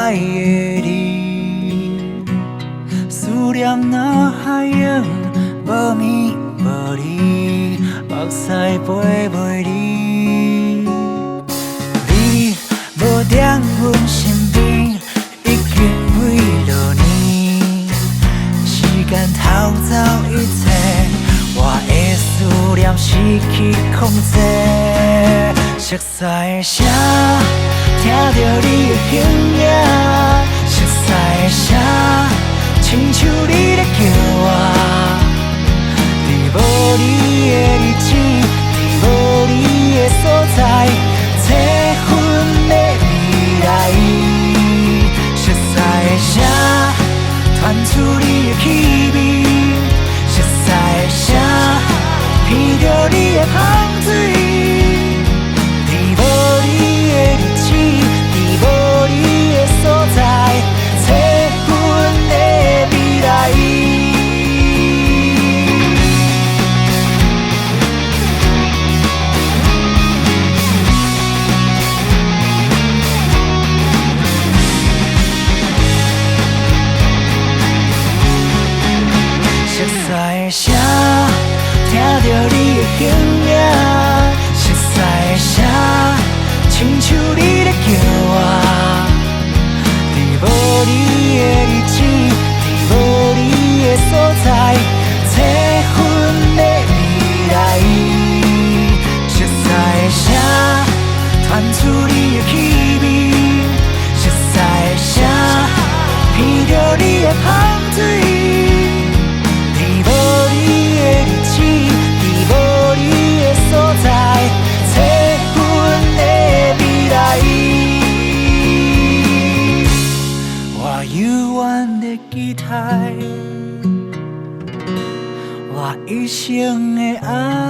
爱的你，思念若海洋，无暝无离，目屎陪袂离。你无在阮身边，已经几落年，时间偷走一切，我的思念失去控制。熟悉的声，听着你的声音，熟悉的声，亲像你在叫我。伫无你的日子，伫无你的所在，切分的未来。熟悉的声，传出你的气味，熟悉的声，闻着你的香水。声，听着你的声音，熟悉的声，亲像你在叫我。伫无你的日子，伫无你的所在，切分的未来。熟悉的声，传出你的气味，熟悉的声，闻着你的香水。期待我一生的爱。